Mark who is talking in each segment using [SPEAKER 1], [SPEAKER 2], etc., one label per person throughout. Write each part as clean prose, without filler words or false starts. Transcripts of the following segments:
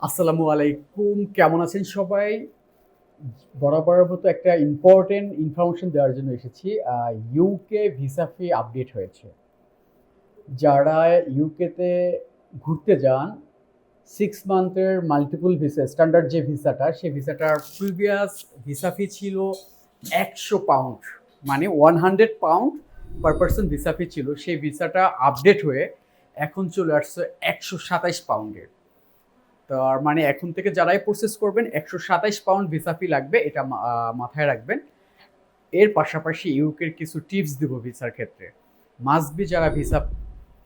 [SPEAKER 1] আসসালামু আলাইকুম। কেমন আছেন সবাই? বরাবরের মতো একটা ইম্পোর্টেন্ট ইনফরমেশন দেওয়ার জন্য এসেছি। ইউকে ভিসা ফি আপডেট হয়েছে। যারা ইউকেতে ঘুরতে যান 6 মান্থের মাল্টিপল ভিসা স্ট্যান্ডার্ড যে ভিসাটা, সেই ভিসাটার প্রিভিয়াস ভিসা ফি ছিল £100, মানে £100 পার পারসন ভিসা ফি ছিল। সেই ভিসাটা আপডেট হয়ে এখন চলে আসছে £127। তার মানে এখন থেকে যারাই প্রসেস করবেন £127 ভিসা ফি লাগবে, এটা মাথায় রাখবেন। এর পাশাপাশি ইউকের কিছু টিপস দিব ভিসার ক্ষেত্রে। মাস্ট বি যারা ভিসা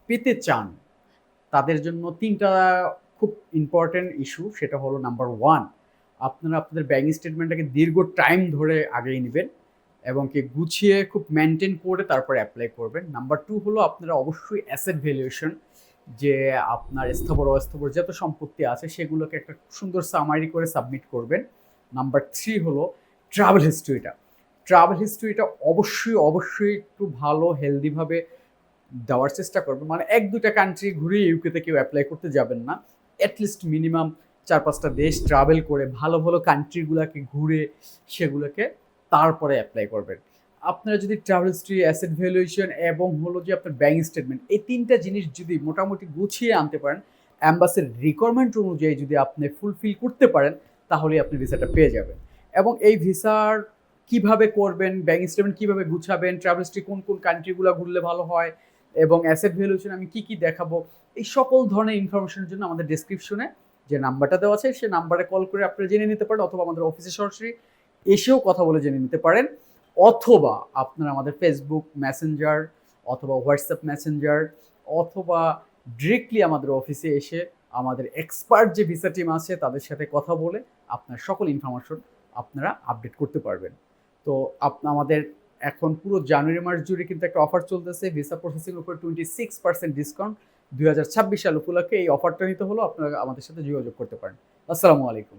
[SPEAKER 1] পেতে চান তাদের জন্য ৩টা খুব ইম্পর্টেন্ট ইস্যু। সেটা হলো নাম্বার 1, আপনারা আপনাদের ব্যাংক স্টেটমেন্টটাকে দীর্ঘ টাইম ধরে আগেই নেবেন এবং কি গুছিয়ে খুব মেনটেন করে তারপরে অ্যাপ্লাই করবেন। নাম্বার 2 হলো আপনারা অবশ্যই অ্যাসেট ভ্যালুয়েশন, যে আপনার স্থাবর অস্থাবর যত সম্পত্তি আছে সেগুলোকে একটা সুন্দর সামারি করে সাবমিট করবেন। নাম্বার 3 হলো ট্রাভেল হিস্ট্রিটা। ট্রাভেল হিস্ট্রিটা অবশ্যই একটু ভালো হেলদিভাবে দেওয়ার চেষ্টা করবেন। মানে ১-২টা কান্ট্রি ঘুরে ইউকেতে কেউ অ্যাপ্লাই করতে যাবেন না। অ্যাটলিস্ট মিনিমাম ৪-৫টা দেশ ট্রাভেল করে ভালো ভালো কান্ট্রিগুলোকে ঘুরে সেগুলোকে তারপরে অ্যাপ্লাই করবেন। আপনারা যদি ট্রাভেল হিস্ট্রি, অ্যাসেট ভ্যালুয়েশন এবং হলো যে আপনার ব্যাংক স্টেটমেন্ট, এই ৩টা জিনিস যদি মোটামুটি গুছিয়ে আনতে পারেন, অ্যাম্বাসির রিকোয়ারমেন্ট অনুযায়ী যদি আপনি ফুলফিল করতে পারেন, তাহলেই আপনি ভিসাটা পেয়ে যাবেন। এবং এই ভিসার কিভাবে করবেন, ব্যাংক স্টেটমেন্ট কিভাবে গুছাবেন, ট্রাভেল হিস্ট্রি কোন কোন কান্ট্রিগুলো ঘুরলে ভালো হয় এবং অ্যাসেট ভ্যালুয়েশন আমি কি দেখাবো, এই সকল ধরনের ইনফরমেশনের জন্য আমাদের ডেসক্রিপশনে যে নাম্বারটা দেওয়া আছে সে নাম্বারে কল করে আপনারা জেনে নিতে পারেন, অথবা আমাদের অফিসে সরাসরি এসেও কথা বলে জেনে নিতে পারেন, অথবা আপনারা আমাদের ফেসবুক মেসেঞ্জার অথবা হোয়াটসঅ্যাপ মেসেঞ্জার অথবা ডিরেক্টলি আমাদের অফিসে এসে আমাদের এক্সপার্ট যে ভিসা টিম আছে তাদের সাথে কথা বলে আপনার সকল ইনফরমেশন আপনারা আপডেট করতে পারবেন। তো আমাদের এখন পুরো জানুয়ারি মাস জুড়ে কিন্তু একটা অফার চলতেছে, ভিসা প্রসেসিং উপর 26% ডিসকাউন্ট। 2026 সাল উপলক্ষে এই অফারটা নিতে হলো আপনারা আমাদের সাথে যোগাযোগ করতে পারেন। আসসালামু আলাইকুম।